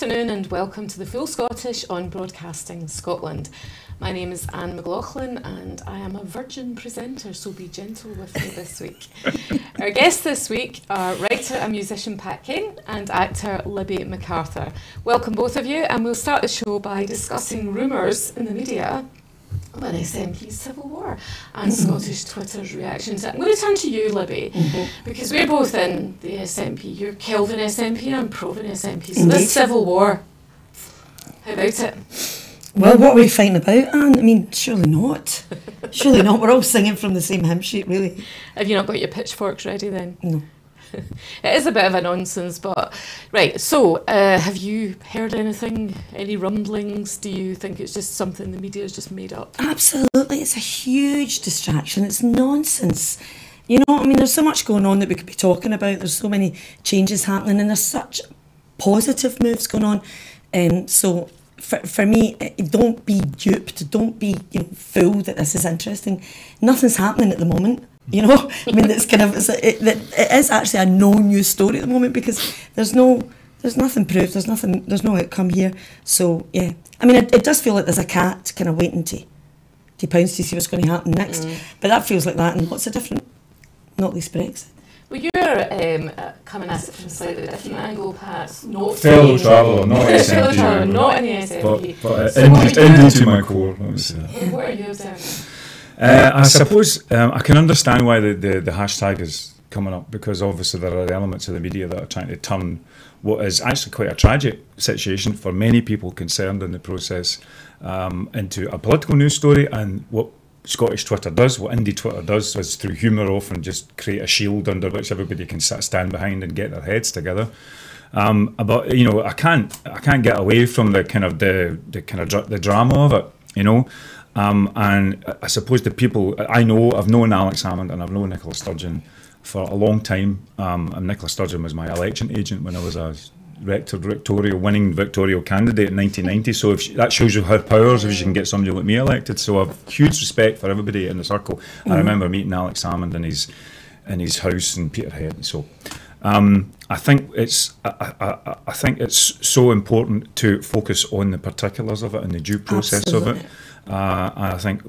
afternoon and welcome to the Full Scottish on Broadcasting Scotland. My name is Anne McLaughlin and I am a virgin presenter, so be gentle with me this week. Our guests this week are writer and musician Pat Kane and actor Libby McArthur. Welcome both of you, and we'll start the show by discussing rumours in the media on SNP's civil war and Scottish Twitter's reactions. I'm going to turn to you, Libby, because we're both in the SNP. You're Kelvin SNP and I'm Proven SNP. So this civil war, how about it? Well, what are we fighting about, Anne? I mean, surely not. Surely not. We're all singing from the same hymn sheet, really. Have you not got your pitchforks ready then? No. It is a bit of a nonsense, but right, so have you heard anything, any rumblings? Do you think it's just something the media's just made up? Absolutely, it's a huge distraction. It's nonsense. You know, I mean, there's so much going on that we could be talking about. There's so many changes happening and there's such positive moves going on. So for me, don't be duped, don't be fooled that this is interesting. Nothing's happening at the moment. You know, I mean, it's kind of it is actually a no news story at the moment because there's nothing proved, there's no outcome here. So yeah, I mean, it does feel like there's a cat kind of waiting to pounce to see what's going to happen next. But that feels like that in lots of different, not least Brexit. Well, you're coming at it from a slightly different angle, Pat. Not fellow traveller, not SNP. Not in the SNP. But into my core. What are you observing? I suppose I can understand why the hashtag is coming up, because obviously there are elements of the media that are trying to turn what is actually quite a tragic situation for many people concerned in the process into a political news story. And what Scottish Twitter does, what indie Twitter does, is through humour often just create a shield under which everybody can stand behind and get their heads together. But I can't get away from the drama of it, you know. And I suppose the people I've known Alex Hammond and I've known Nicola Sturgeon for a long time. And Nicola Sturgeon was my election agent when I was a winning Victorial candidate in 1990. So that shows you her powers if you can get somebody like me elected. So I've huge respect for everybody in the circle. I remember meeting Alex Hammond in his house in Peterhead. So I think it's so important to focus on the particulars of it and the due process of it. I think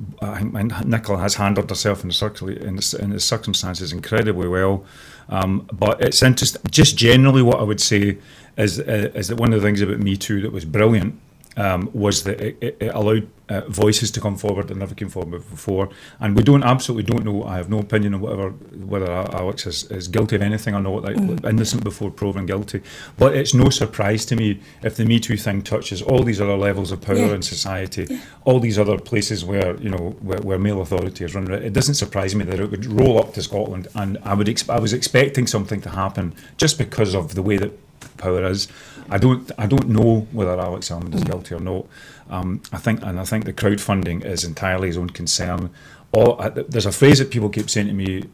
Nicola has handled herself in the circumstances incredibly well. But it's interesting. Just generally, what I would say is that one of the things about Me Too that was brilliant was that it allowed voices to come forward that never came forward before. And we absolutely don't know. I have no opinion on whether Alex is guilty of anything or not. Like innocent before proven guilty. But it's no surprise to me if the Me Too thing touches all these other levels of power in society, all these other places where where male authority is run. It doesn't surprise me that it would roll up to Scotland, and I was expecting something to happen just because of the way that power is. I don't know whether Alex Hammond is guilty or not. I think the crowdfunding is entirely his own concern. There's a phrase that people keep saying to me.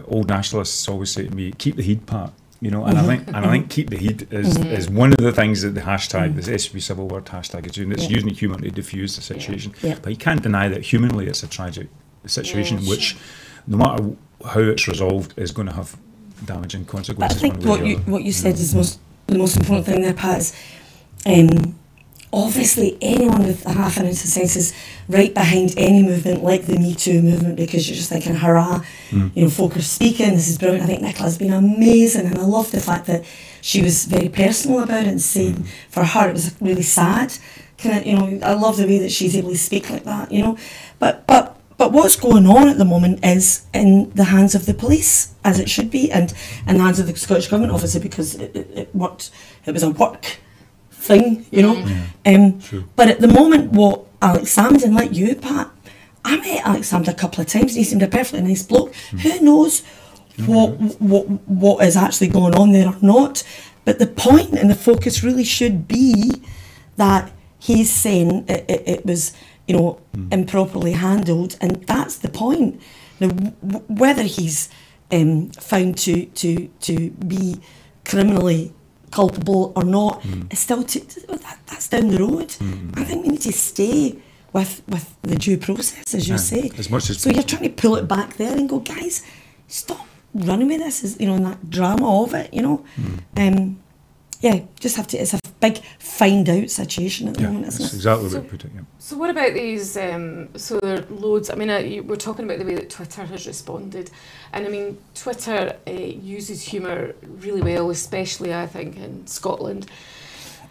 Old nationalists always say to me, "Keep the heat, Pat." You know, and I think keep the heat is one of the things that the hashtag, the SB Civil War hashtag, is doing. It's using humour to diffuse the situation. But you can't deny that humanly it's a tragic situation, which, no matter how it's resolved, is going to have damaging consequences. But I think what you said is the most important thing there, Pat, is obviously anyone with a half an ounce of sense is right behind any movement like the Me Too movement, because you're just thinking, hurrah, folk are speaking, this is brilliant. I think Nicola's been amazing, and I love the fact that she was very personal about it and saying for her it was really sad. I love the way that she's able to speak like that, But what's going on at the moment is in the hands of the police, as it should be, and in the hands of the Scottish Government, obviously, because it worked. It was a work thing, True. But at the moment, what Alex Hammond, and like you, Pat, I met Alex Hammond a couple of times, and he seemed a perfectly nice bloke. Who knows what is actually going on there or not? But the point and the focus really should be that he's saying it was, improperly handled, and that's the point. Now, whether he's found to be criminally culpable or not, is still that's down the road. I think we need to stay with the due process, as you say. As much as so you're trying to pull it back there and go, guys, stop running with this, and that drama of it, just have to. It's a big find out situation at the moment, isn't that's it? exactly what you put it. Yeah. So what about these, so there are loads, I mean, we're talking about the way that Twitter has responded, and I mean, Twitter uses humour really well, especially I think in Scotland.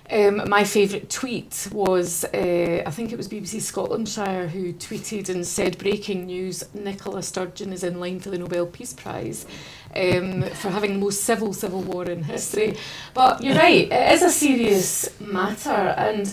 My favourite tweet was, I think it was BBC Scotlandshire who tweeted and said, breaking news, Nicola Sturgeon is in line for the Nobel Peace Prize for having the most civil war in history. But you're right, it is a serious matter, and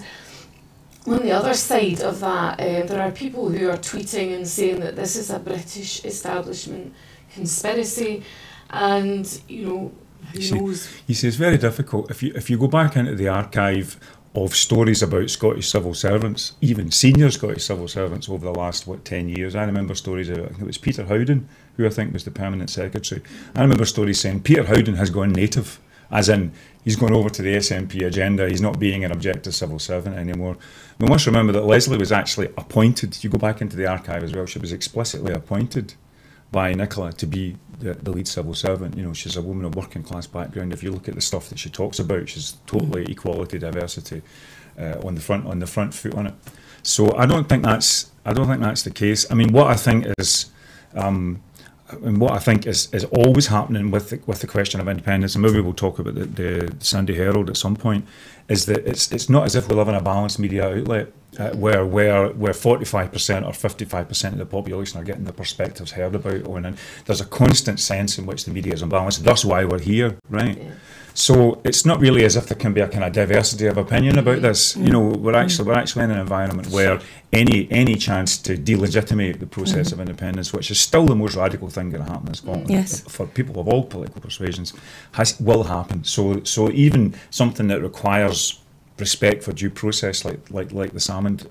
on the other side of that, there are people who are tweeting and saying that this is a British establishment conspiracy, and, you know, who knows? You see, it's very difficult. If you go back into the archive of stories about Scottish civil servants, even senior Scottish civil servants over the last, 10 years, I remember stories of, I think it was Peter Howden, who I think was the permanent secretary. I remember stories saying Peter Howden has gone native, as in he's gone over to the SNP agenda, he's not being an objective civil servant anymore. We must remember that Leslie was actually appointed, you go back into the archive as well, she was explicitly appointed by Nicola to be the lead civil servant. You know, she's a woman of working class background. If you look at the stuff that she talks about, she's totally equality, diversity on the front foot on it. So I don't think that's the case. I mean, what I think is is always happening with the question of independence, and maybe we'll talk about the Sunday Herald at some point, is that it's not as if we live in a balanced media outlet where 45% or 55% of the population are getting the perspectives heard about on, and there's a constant sense in which the media is unbalanced. That's why we're here, right? Yeah. So it's not really as if there can be a kind of diversity of opinion about this. You know, we're actually in an environment where any chance to delegitimate the process of independence, which is still the most radical thing going to happen in Scotland for people of all political persuasions, will happen. So even something that requires respect for due process, like the Salmond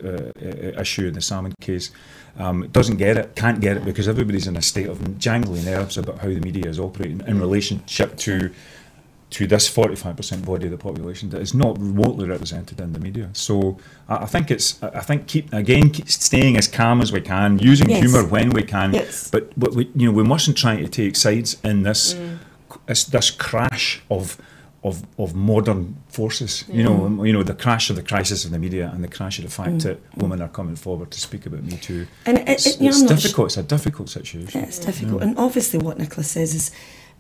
issue, the Salmond case, can't get it because everybody's in a state of jangly nerves about how the media is operating in relationship to this 45% body of the population that is not remotely represented in the media. So I think keep staying as calm as we can, using humour when we can, but we mustn't try to take sides in this crash of modern forces. You know, the crash of the crisis of the media and the crash of the fact that women are coming forward to speak about Me Too. And it's difficult. It's a difficult situation. Yeah, it's difficult. And obviously what Nicola says is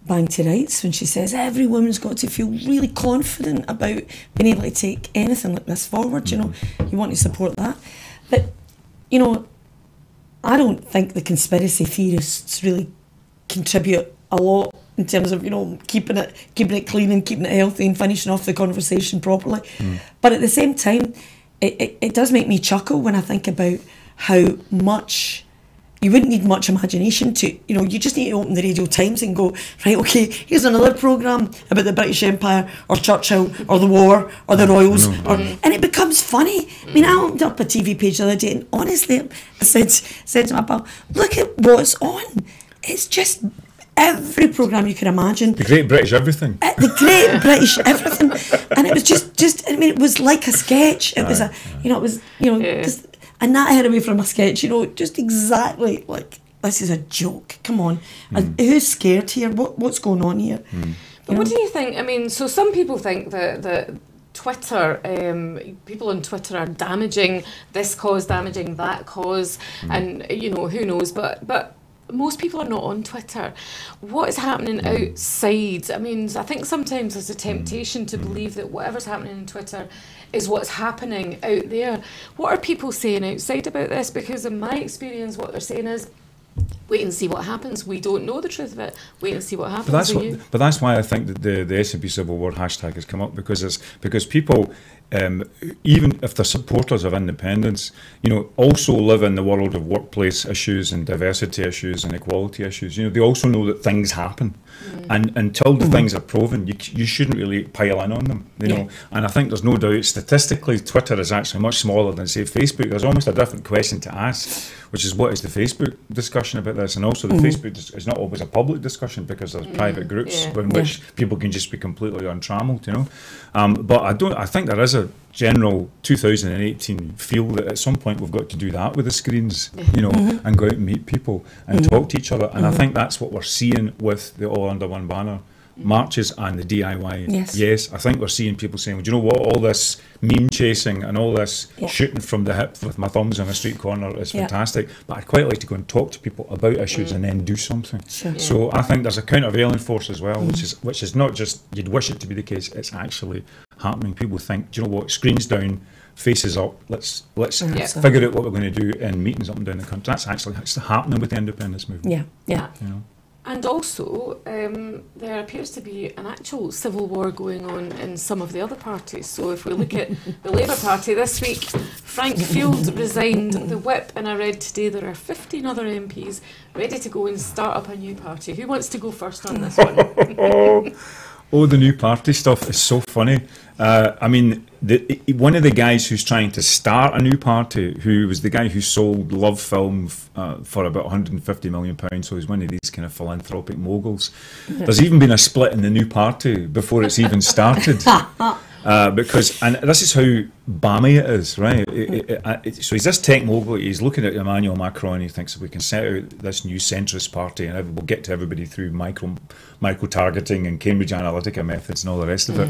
bang to rights when she says every woman's got to feel really confident about being able to take anything like this forward. You know, you want to support that. But, you know, I don't think the conspiracy theorists really contribute a lot in terms of, you know, keeping it clean and keeping it healthy and finishing off the conversation properly. But at the same time, it does make me chuckle when I think about how much you wouldn't need much imagination to, you know, you just need to open the Radio Times and go, right, okay, here's another programme about the British Empire or Churchill or the war or the royals, and it becomes funny. I mean, I opened up a TV page the other day and honestly I said to my pal, look at what's on. It's just every programme you can imagine. The Great British Everything. The Great British Everything. And it was just I mean, it was like a sketch. It was just, and that head away from a sketch, you know, just exactly like, this is a joke. Come on. Who's scared here? What's going on here? But what do you think? I mean, so some people think that Twitter, people on Twitter are damaging this cause, damaging that cause, and, you know, who knows, but most people are not on Twitter. What is happening outside? I mean, I think sometimes there's a temptation to believe that whatever's happening on Twitter is what's happening out there. What are people saying outside about this? Because in my experience, what they're saying is, wait and see what happens. We don't know the truth of it. Wait and see what happens. But that's why I think that the SNP Civil War hashtag has come up, because people, even if they're supporters of independence, you know, also live in the world of workplace issues and diversity issues and equality issues. You know, they also know that things happen, and until the things are proven, you shouldn't really pile in on them. You know, and I think there's no doubt statistically Twitter is actually much smaller than, say, Facebook. There's almost a different question to ask, which is what is the Facebook discussion about this, and also the Facebook is not always a public discussion because there's private groups in which people can just be completely untrammeled, you know. But I think there is a general 2018 feel that at some point we've got to do that with the screens, you know, and go out and meet people and talk to each other, and I think that's what we're seeing with the All Under One Banner marches and the DIY. Yes. I think we're seeing people saying, well, do you know what, all this meme chasing and all this shooting from the hip with my thumbs on a street corner is fantastic, but I'd quite like to go and talk to people about issues and then do something. Sure. So I think there's a countervailing force as well, which is not just you'd wish it to be the case, it's actually happening. People think, do you know what, screens down, faces up, let's figure out what we're going to do in meetings up and down the country. That's actually happening with the independence movement. Yeah. You know? And also, there appears to be an actual civil war going on in some of the other parties. So if we look at the Labour Party this week, Frank Field resigned the whip, and I read today there are 15 other MPs ready to go and start up a new party. Who wants to go first on this one? Oh, the new party stuff is so funny. I mean, one of the guys who's trying to start a new party, who was the guy who sold Love Film for about £150 million, so he's one of these kind of philanthropic moguls. There's even been a split in the new party before it's even started. And this is how balmy it is, right? So he's this tech mogul, he's looking at Emmanuel Macron, and he thinks if we can set out this new centrist party and we'll get to everybody through micro-targeting and Cambridge Analytica methods and all the rest of it.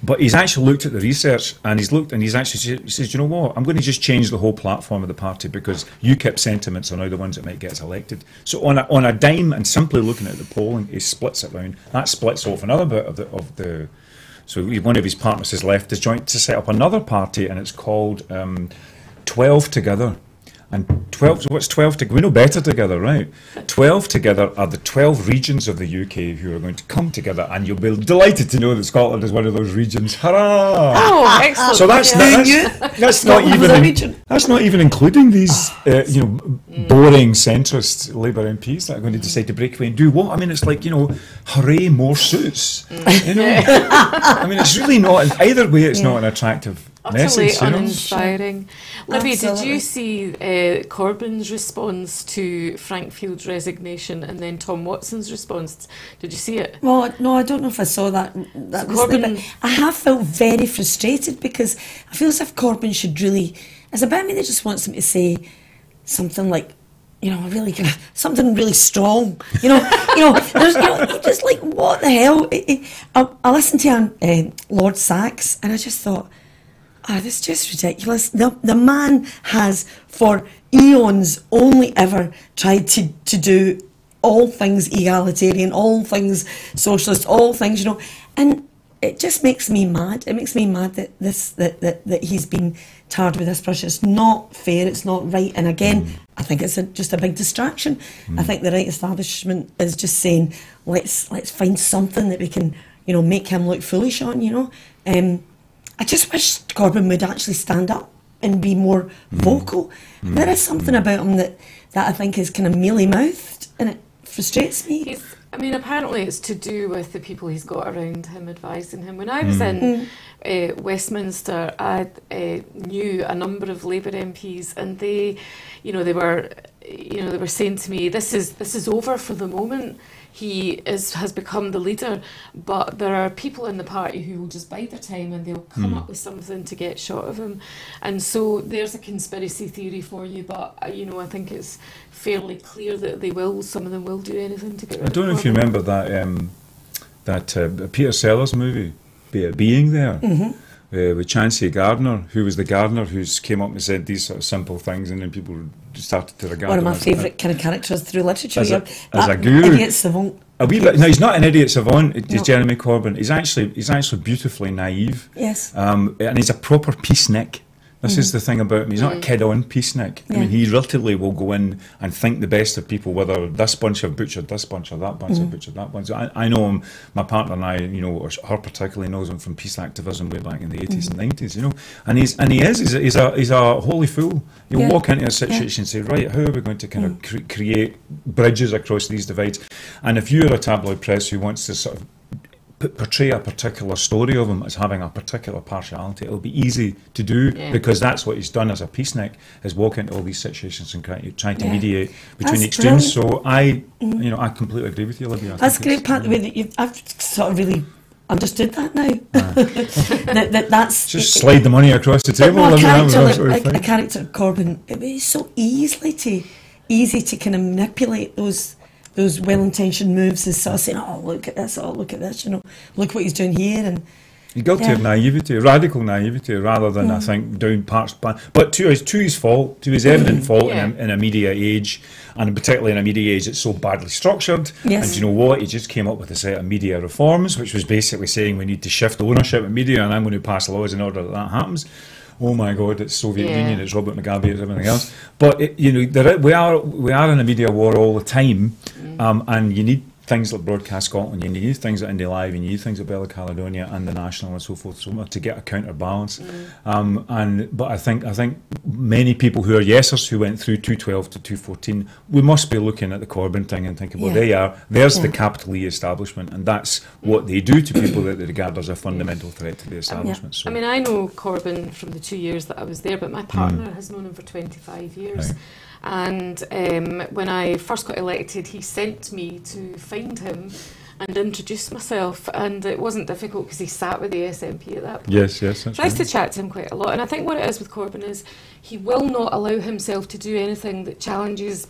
But he's actually looked at the research, and he says, you know what, I'm going to just change the whole platform of the party because UKIP sentiments are now the ones that might get us elected. So on a dime and simply looking at the polling, he splits it round. That splits off another bit of the So one of his partners has left his joint to set up another party, and it's called 12 Together. And 12, what's 12 together? We know better together, right? 12 Together are the 12 regions of the UK who are going to come together, and you'll be delighted to know that Scotland is one of those regions. Hurrah! Oh, excellent. So that's not even including these boring centrist Labour MPs that are going to decide to break away and do what? I mean, it's like, hooray, more suits. I mean, it's really not, either way it's not an attractive utterly message, uninspiring. Libby, Absolutely. did you see Corbyn's response to Frank Field's resignation and then Tom Watson's response? Did you see it? Well, no, I don't know if I saw that recently, but I have felt very frustrated because I feel as if Corbyn should really, as a bit of me that just wants him to say something like, really kind of something really strong. There's just like, what the hell? I listened to Lord Sachs, and I just thought, this is just ridiculous. The man has for eons only ever tried to do all things egalitarian, all things socialist, all things, and it just makes me mad. It makes me mad that he's been tarred with this brush. It's not fair, it's not right, and again, I think it's just a big distraction. I think the right establishment is just saying, let's find something that we can, make him look foolish on, I just wish Corbyn would actually stand up and be more vocal. There is something about him that I think is kind of mealy-mouthed, and it frustrates me. Apparently it's to do with the people he's got around him advising him. When I was in Westminster, I knew a number of Labour MPs, and they were saying to me, this is over for the moment. He has become the leader, but there are people in the party who will just bide their time and they'll come up with something to get shot of him. And so there's a conspiracy theory for you, but I think it's fairly clear that some of them will do anything to get rid of I don't know if you remember that Peter Sellers movie, Being There, with Chauncey Gardner, who was the gardener who came up and said these sort of simple things, and then people started to regard one of him my favourite kind of characters through literature. As a guru. Idiot savant. No, he's not an idiot savant. It's Jeremy Corbyn. He's actually beautifully naive. Yes. And he's a proper peacenik. This is the thing about him. He's not a kid-on peacenik. I mean, he literally will go in and think the best of people, whether this bunch have butchered this bunch or that bunch have butchered that bunch. I know him, my partner and I, or her particularly knows him from peace activism way back in the 80s and 90s, and he's a holy fool. He'll walk into a situation and say, right, how are we going to kind of create bridges across these divides? And if you're a tabloid press who wants to sort of portray a particular story of him as having a particular partiality, it'll be easy to do because that's what he's done as a peacenik, is walk into all these situations and trying to mediate between the extremes. So I completely agree with you, Olivia. That's a great part of the way that I've sort of really understood that now. That's just slide the money across the table. A character Corbyn, it was so easy to kind of manipulate those those well-intentioned moves is sort of saying, oh, look at this, look what he's doing here, and you're guilty of naivety, radical naivety, rather than, I think, doing parts. But to his fault, to his evident fault in a media age, and particularly in a media age that's so badly structured. Yes. And do you know what? He just came up with a set of media reforms, which was basically saying we need to shift ownership of media, and I'm going to pass laws in order that happens. Oh my God! It's Soviet Union. It's Robert Mugabe. It's everything else. But we are in a media war all the time, and you need things like Broadcast Scotland, you need things like Indie Live, you need things like Bella Caledonia and the National and so forth, so to get a counterbalance. But I think many people who are yesers who went through 212 to 214, we must be looking at the Corbyn thing and thinking, well, there's the capital E establishment, and that's what they do to people that they regard as a fundamental threat to the establishment. So. I mean, I know Corbyn from the 2 years that I was there, but my partner has known him for 25 years. Right. And when I first got elected, he sent me to find him and introduce myself, and it wasn't difficult because he sat with the SNP at that point. Yes, that's so I used to chat to him quite a lot, and I think what it is with Corbyn is he will not allow himself to do anything that challenges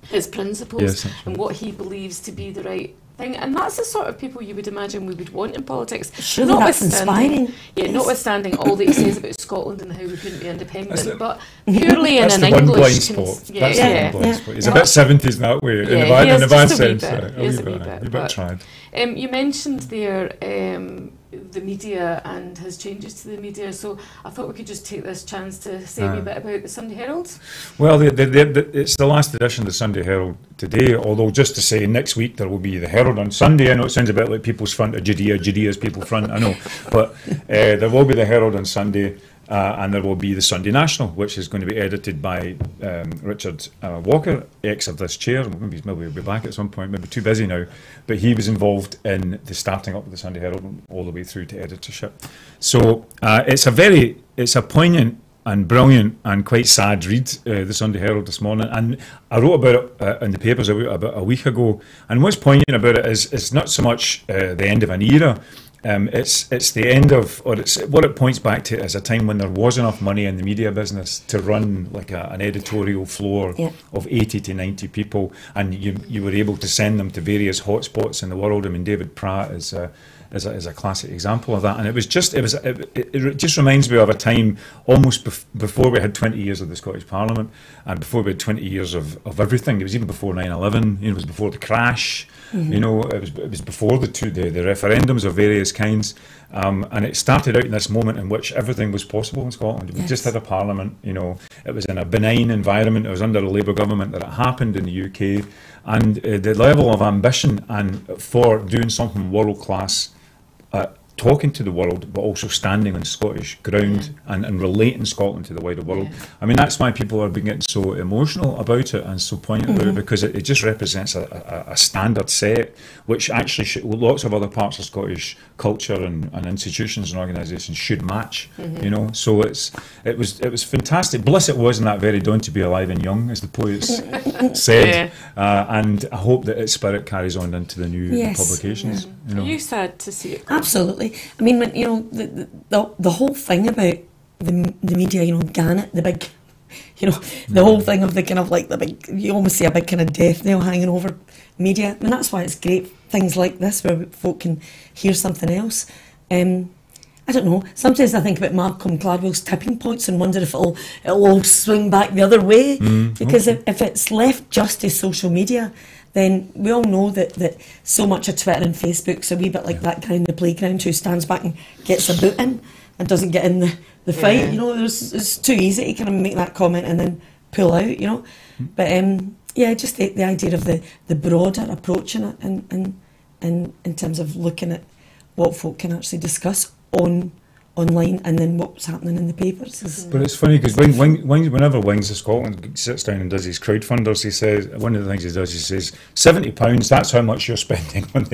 his principles and what he believes to be the right thing, and that's the sort of people you would imagine we would want in politics. Surely that's inspiring. Yeah, notwithstanding all that he says about Scotland and how we couldn't be independent, but purely in an English... English... That's the one blind spot. He's a bit 70s in that way, in a bad sense. A bit tried. You mentioned there the media and his changes to the media, so I thought we could just take this chance to say a wee bit about the Sunday Herald. Well, it's the last edition of the Sunday Herald today, although just to say next week there will be the Herald on Sunday. I know it sounds a bit like People's Front of Judea, Judea's People Front, I know, but there will be the Herald on Sunday. And there will be the Sunday National, which is going to be edited by Richard Walker, ex of this chair. Maybe he'll be back at some point, maybe too busy now. But he was involved in the starting up of the Sunday Herald all the way through to editorship. So it's a poignant and brilliant and quite sad read, the Sunday Herald this morning. And I wrote about it in the papers about a week ago. And what's poignant about it is it's not so much the end of an era. It's the end of, or it's what it points back to as a time when there was enough money in the media business to run like an editorial floor of 80 to 90 people, and you were able to send them to various hotspots in the world. I mean, David Pratt is a classic example of that, and it just reminds me of a time almost before we had 20 years of the Scottish Parliament, and before we had 20 years of everything. It was even before 9/11. It was before the crash. It was before the referendums of various kinds, and it started out in this moment in which everything was possible in Scotland. We just had a parliament. It was in a benign environment. It was under a Labour government that it happened in the UK, and the level of ambition and for doing something world class. Talking to the world, but also standing on Scottish ground and relating Scotland to the wider world. I mean, that's why people are getting so emotional about it and so poignant about it, because it just represents a standard set, which actually lots of other parts of Scottish culture and institutions and organisations should match. So it was fantastic. Bliss it was in that very dawn to be alive and young, as the poets said, and I hope that its spirit carries on into the new publications. Are you sad to see it go? Absolutely. I mean, when, the whole thing about the media, Gannett, the big, the whole thing of the kind of like the big, you almost see a big kind of death nail hanging over media. I mean, that's why it's great, things like this, where folk can hear something else. I don't know, sometimes I think about Malcolm Gladwell's tipping points and wonder if it'll all swing back the other way, because if it's left just to social media, then we all know that so much of Twitter and Facebook's a wee bit like that guy in the playground who stands back and gets a boot in and doesn't get in the fight. It's too easy to kind of make that comment and then pull out, But just the idea of the broader approach in it, and in terms of looking at what folk can actually discuss online and then what's happening in the papers. But it's funny because whenever Wings of Scotland sits down and does his crowdfunders, he says, one of the things he does, he says, £70, that's how much you're spending on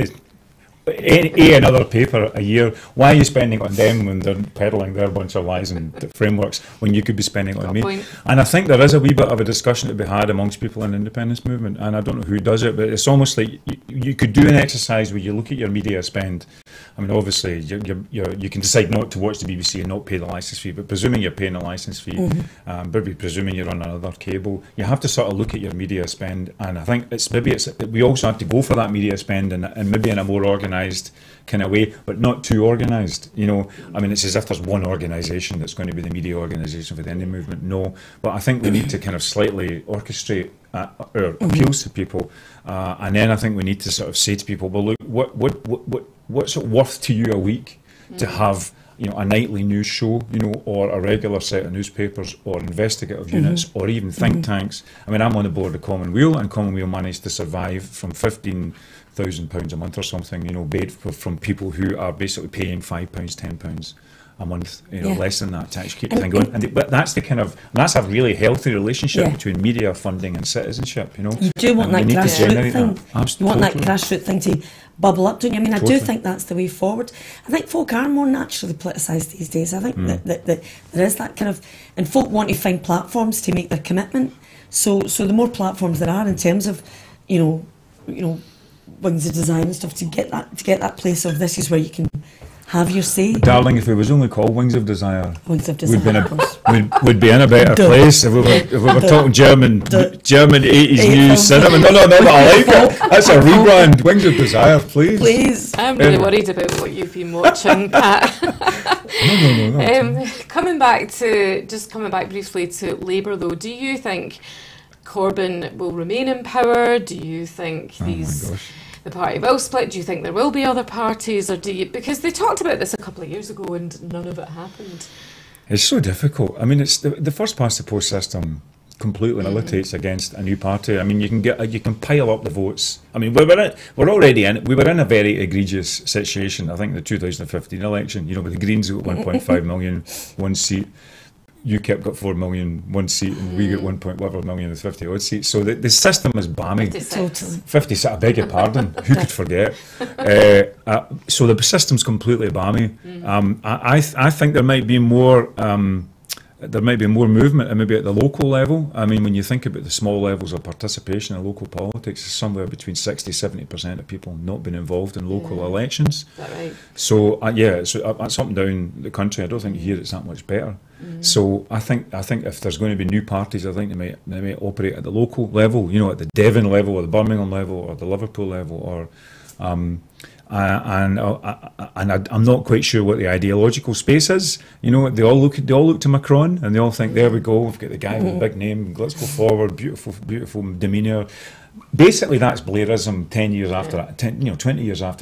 another paper a year. Why are you spending on them when they're peddling their bunch of lies and frameworks when you could be spending on me? Point. And I think there is a wee bit of a discussion to be had amongst people in the independence movement, and I don't know who does it, but it's almost like you could do an exercise where you look at your media spend. I mean, obviously, you can decide not to watch the BBC and not pay the licence fee, but presuming you're paying the licence fee, maybe presuming you're on another cable, you have to sort of look at your media spend, and I think we also have to go for that media spend and maybe in a more organised kind of way, but not too organised. You know, I mean, it's as if there's one organisation that's going to be the media organisation for the Indian movement. No, but I think we need to kind of slightly orchestrate our appeals to people, and then I think we need to sort of say to people, well, look, what's it worth to you a week to have, you know, a nightly news show, you know, or a regular set of newspapers, or investigative units, or even think tanks. I mean, I'm on the board of Commonweal, and Commonweal managed to survive from £15,000 a month or something, you know, from people who are basically paying £5, £10 a month, you know, less than that to actually keep the thing going. But that's that's a really healthy relationship between media funding and citizenship, you know. You do want that grassroots thing. You want that grassroots thing to bubble up, don't you? I mean, I do think that's the way forward. I think folk are more naturally politicised these days. I think that there is that kind of, and folk want to find platforms to make their commitment. So the more platforms there are in terms of, you know, Wings of Desire and stuff, to get that place of this is where you can have your say. Darling, if it was only called Wings of Desire, we'd be in a better place if we were talking German 80s news cinema. No, I like it. That's a rebrand. Wings of Desire, please. I'm really worried about what you've been watching, Pat. No. Coming back briefly to Labour, though, do you think Corbyn will remain in power? Do you think the party will split? Do you think there will be other parties, or because they talked about this a couple of years ago and none of it happened? It's so difficult. I mean, it's the first past the post system completely militates against a new party. I mean, you can pile up the votes. I mean, we were in a very egregious situation. I think the 2015 election, you know, with the Greens got 1.5 million, one seat. UKIP got 4 million, one seat, and we got 1.whatever million with 50 odd seats. So the system is balmy. 50, I beg your pardon. Who could forget? So the system's completely balmy. I think there might be more. There might be more movement, and maybe at the local level. I mean, when you think about the small levels of participation in local politics, it's somewhere between 60-70% of people not being involved in local elections. Is that right? So it's up and down the country. I don't think here it's that much better. So I think if there's going to be new parties, I think they might operate at the local level. You know, at the Devon level, or the Birmingham level, or the Liverpool level, or. And I'm not quite sure what the ideological space is. You know, they all look to Macron, and they all think, there we go, we've got the guy with the big name, let's go forward, beautiful demeanour. Basically, that's Blairism 20 years after it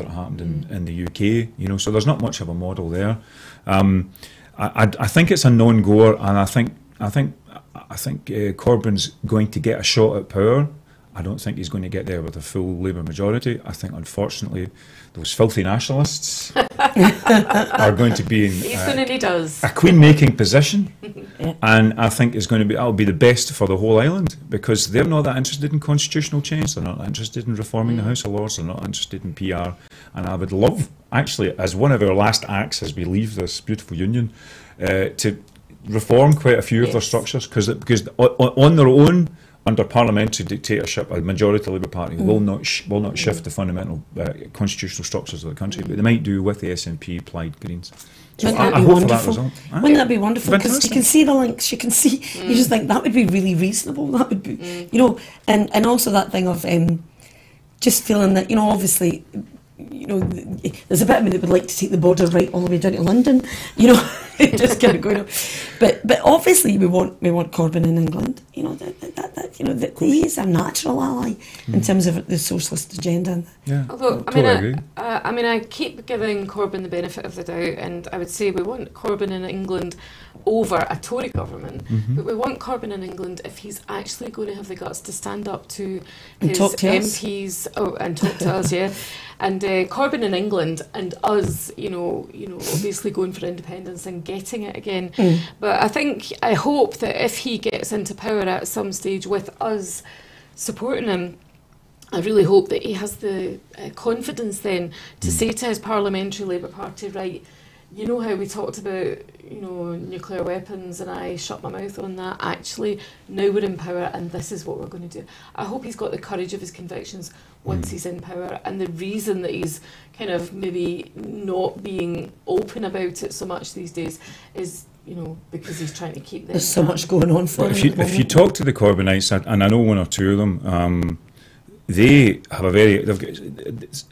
happened in the UK. You know, so there's not much of a model there. I think it's a non-goer, and I think Corbyn's going to get a shot at power. I don't think he's going to get there with a full Labour majority. I think, unfortunately, those filthy nationalists are going to be in a queen-making position, and I think that'll be the best for the whole island, because they're not that interested in constitutional change. They're not that interested in reforming the House of Lords. They're not interested in PR. And I would love, actually, as one of our last acts as we leave this beautiful union, to reform quite a few of their structures, because on their own, under parliamentary dictatorship, a majority Labour Party will not shift the fundamental constitutional structures of the country, but they might do with the SNP, Plaid, Greens. So Wouldn't that be wonderful? Wouldn't that be wonderful? Because you can see the links. You can see. You just think that would be really reasonable. That would be, you know, and also that thing of just feeling that, you know, obviously, you know, there's a bit of me that would like to take the border right all the way down to London, you know, just kind of going on. But obviously we want Corbyn in England, you know, that he is a natural ally in terms of the socialist agenda. Yeah. Although I mean, I keep giving Corbyn the benefit of the doubt, and I would say we want Corbyn in England over a Tory government, but we want Corbyn in England if he's actually going to have the guts to stand up to his MPs and talk to us, yeah. And Corbyn in England and us, you know, obviously going for independence and getting it again. But I hope that if he gets into power at some stage with us supporting him, I really hope that he has the confidence then to say to his parliamentary Labour Party, right, you know how we talked about, you know, nuclear weapons and I shut my mouth on that. Actually, now we're in power and this is what we're going to do. I hope he's got the courage of his convictions once he's in power. And the reason that he's kind of maybe not being open about it so much these days is, you know, because he's trying to keep this. There's so much going on for him. If you talk to the Corbynites, and I know one or two of them, they have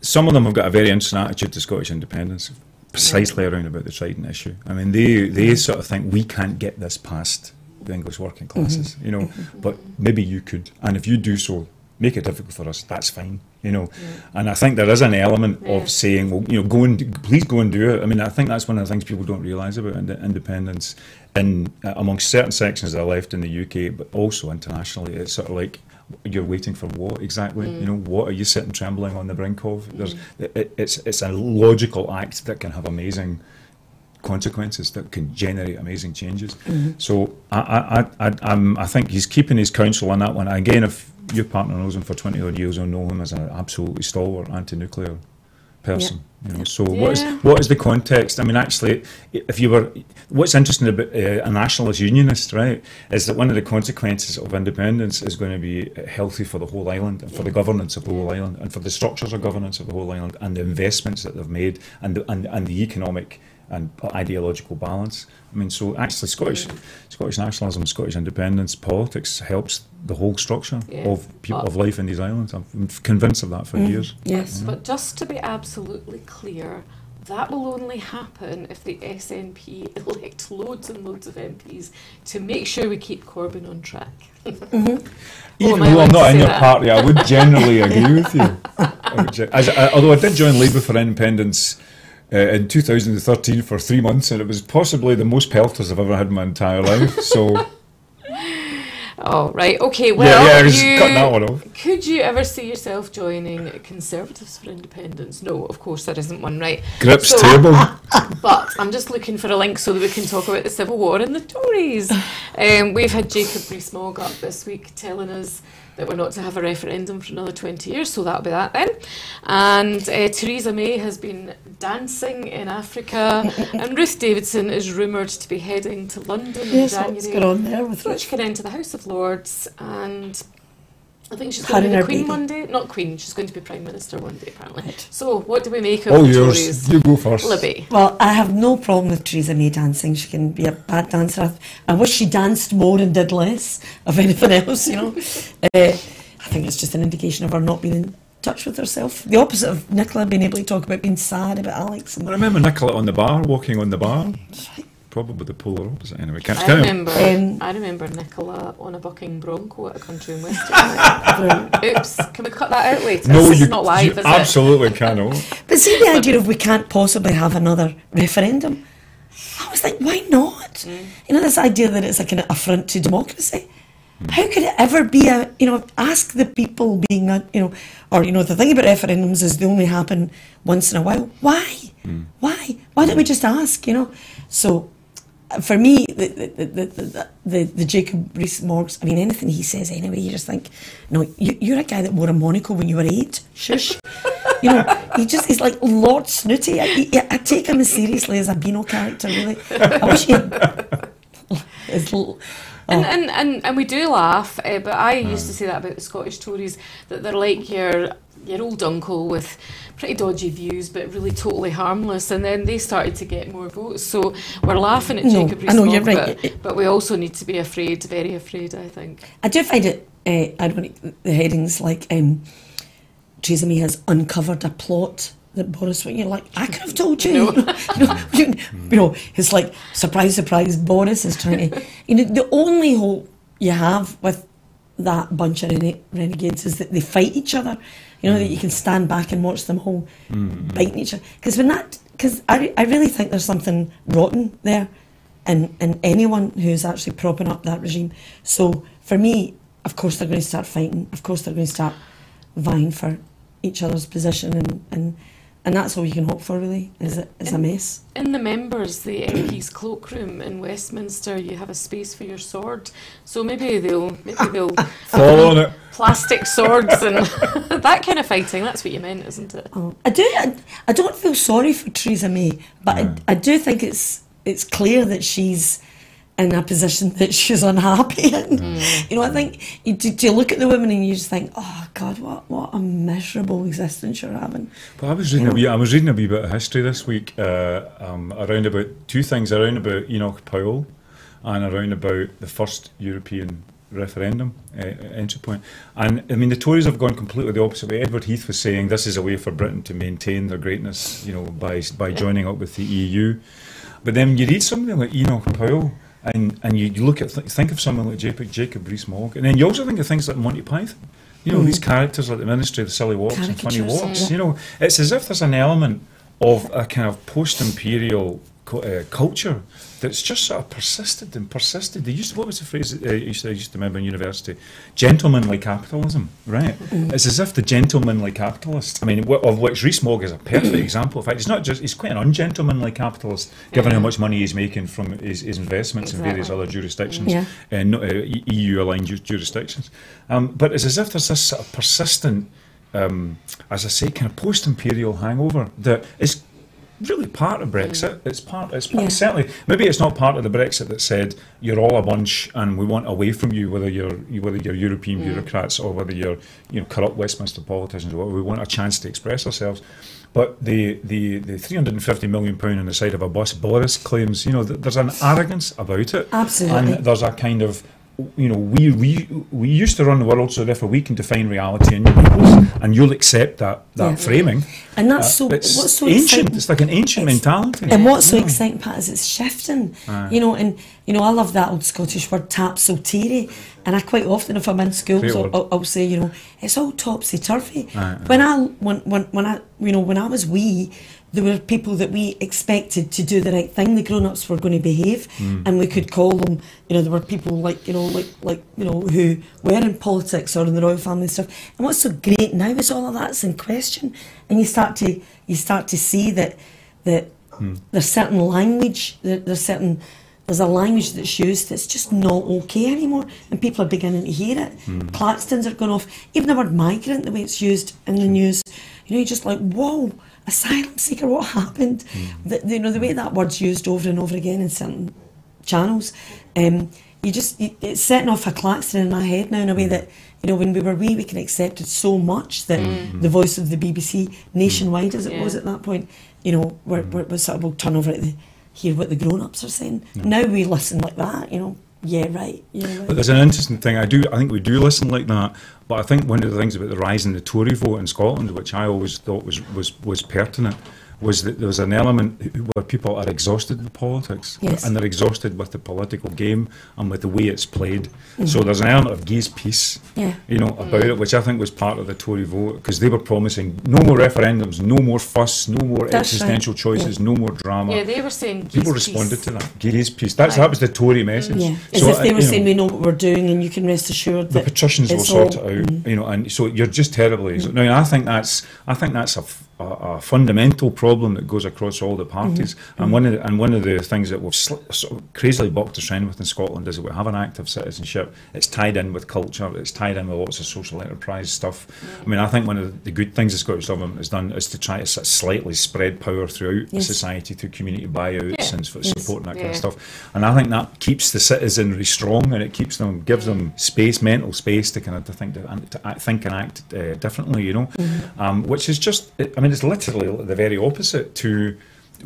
some of them have got a very interesting attitude to Scottish independence, precisely around about the Trident issue. I mean, they sort of think we can't get this past the English working classes, you know, but maybe you could, and if you do so, make it difficult for us, that's fine, you know. And I think there is an element of saying, well, you know, please go and do it. I mean, I think that's one of the things people don't realise about independence amongst certain sections of the left in the UK, but also internationally. It's sort of like, you're waiting for what exactly? You know, what are you sitting trembling on the brink of? It's a logical act that can have amazing consequences, that can generate amazing changes. So I think he's keeping his counsel on that one. Again, if your partner knows him for 20 odd years, you'll know him as an absolutely stalwart anti-nuclear person. You know, so what is the context? I mean, actually, what's interesting about a nationalist unionist, right, is that one of the consequences of independence is going to be healthy for the whole island, and for the governance of the whole island, and for the structures of governance of the whole island, and the investments that they've made, and the economic and ideological balance. I mean, so actually Scottish nationalism, Scottish independence politics helps the whole structure of life in these islands. I'm convinced of that for years. Yes. But just to be absolutely clear, that will only happen if the SNP elect loads and loads of MPs to make sure we keep Corbyn on track. Even though I'm not in your party, I would generally agree with you. Although I did join Labour for Independence in 2013 for 3 months, and it was possibly the most pelters I've ever had in my entire life. So, oh right, okay. Well, cutting that one off. Could you ever see yourself joining Conservatives for Independence? No, of course there isn't one, right? Grips table. But I'm just looking for a link so that we can talk about the Civil War and the Tories. We've had Jacob Rees-Mogg up this week telling us that we're not to have a referendum for another 20 years, so that'll be that then. And Theresa May has been dancing in Africa, and Ruth Davidson is rumoured to be heading to London in January. What's going on there with Which can enter the House of Lords, and I think she's going to be the Queen one day. Not Queen, she's going to be Prime Minister one day, apparently. Right. So, what do we make of the Tories? You go first. Libby. Well, I have no problem with Theresa May dancing. She can be a bad dancer. I wish she danced more and did less of anything else, you know. I think it's just an indication of her not being in touch with herself. The opposite of Nicola being able to talk about being sad about Alex. I remember Nicola on the bar, walking on the bar. Right. Probably the polar opposite anyway. I remember Nicola on a bucking bronco at a country in Western. Oops, can we cut that out later? No, it's not live, is it? Absolutely cannot. But see the idea of we can't possibly have another referendum. I was like, why not? You know, this idea that it's like an affront to democracy. How could it ever be ask the people being, the thing about referendums is they only happen once in a while. Why? Why don't we just ask, you know? So, for me, the Jacob Rees-Mogg, I mean, anything he says anyway, you just think, no, you're a guy that wore a monocle when you were 8. Shush. You know, he's like Lord Snooty. I take him as seriously as a Beano character, really. I wish he And we do laugh, but I used to say that about the Scottish Tories, that they're like your old uncle with pretty dodgy views but really totally harmless, and then they started to get more votes. So we're laughing at Jacob Rees-Mogg, I know, you're right. but we also need to be afraid, very afraid, I think. I do find it ironic, the headings like Theresa May has uncovered a plot that Boris, you're like, I could have told you. You know, it's like, surprise, surprise, Boris is trying to, the only hope you have with that bunch of renegades is that they fight each other, that you can stand back and watch them all biting each other. Because I really think there's something rotten there in anyone who's actually propping up that regime. So for me, of course they're going to start fighting. Of course they're going to start vying for each other's position, and And that's all you can hope for, really, is a mess. In the members, the MP's cloakroom in Westminster, you have a space for your sword. So maybe they'll fall on it. Plastic swords and that kind of fighting. That's what you meant, isn't it? Oh, I don't feel sorry for Theresa May, but I do think it's clear that she's in a position that she's unhappy in. You know, I think you look at the women and you just think, oh God, what a miserable existence you're having. But I was reading a wee bit of history this week around about two things, around about Enoch Powell and around about the first European referendum entry point. And I mean, the Tories have gone completely the opposite way. Edward Heath was saying this is a way for Britain to maintain their greatness, by joining up with the EU. But then you read something like Enoch Powell, and you look at think of someone like Jacob Ress Mogg, and then you also think of things like Monty Python. These characters like the Ministry of the Silly Walks and Funny Walks. It's as if there's an element of a kind of post-imperial culture that's just sort of persisted and persisted. What was the phrase I used to remember in university? Gentlemanly capitalism, right? It's as if the gentlemanly capitalist, I mean, of which Ress Mogg is a perfect example. In fact, he's quite an ungentlemanly capitalist, given how much money he's making from his investments in various other jurisdictions, EU-aligned jurisdictions. But it's as if there's this sort of persistent, as I say, kind of post-imperial hangover that is really part of Brexit. It's part certainly. Maybe it's not part of the Brexit that said you're all a bunch and we want away from you, whether you're European bureaucrats or whether you're corrupt Westminster politicians or whatever. We want a chance to express ourselves. But the £350 million on the side of a bus, Boris claims, there's an arrogance about it. Absolutely. And there's a kind of, we used to run the world, so therefore we can define reality in your peoples, and you'll accept that framing. And that's what's so ancient. Exciting. It's like an ancient mentality. And what's so exciting, Pat, is it's shifting. I love that old Scottish word tapsotere, and I quite often, if I'm in schools, I'll say, it's all topsy turvy. When I was wee, there were people that we expected to do the right thing. The grown-ups were going to behave, and we could call them. There were people who were in politics or in the royal family and stuff. And what's so great now is all of that's in question, and you start to see that there's certain language, there's a language that's used that's just not okay anymore, and people are beginning to hear it. Claxtons are going off. Even the word migrant, the way it's used in the news, you're just like, whoa. Asylum seeker, what happened? The way that word's used over and over again in certain channels, it's setting off a klaxon in my head now in a way that, when we were wee, we can accept it so much that the voice of the BBC, nationwide as it was at that point, we're sort of, we'll turn over at hear what the grown-ups are saying. Now we listen like that, Yeah, right. But there's an interesting thing. I think we do listen like that. But I think one of the things about the rise in the Tory vote in Scotland, which I always thought was pertinent, was that there was an element where people are exhausted with politics, and they're exhausted with the political game and with the way it's played. So there's an element of gaze peace, about it, which I think was part of the Tory vote, because they were promising no more referendums, no more fuss, no more existential choices, no more drama. Yeah, they were saying people responded to that. Gaze peace. That was the Tory message. Yeah, as if they were saying we know what we're doing, and you can rest assured that the patricians will sort it out. And so you're just terribly. Now, I think that's a fundamental problem that goes across all the parties, and one of the things that we've sort of crazily boxed us around with in Scotland is that we have an active citizenship. It's tied in with culture. It's tied in with lots of social enterprise stuff. I mean, I think one of the good things the Scottish Government has done is to try to slightly spread power throughout society through community buyouts and support and that kind of stuff. And I think that keeps the citizenry strong, and it gives them space, mental space to kind of think and act differently. Which is just, I mean, it's literally the very opposite to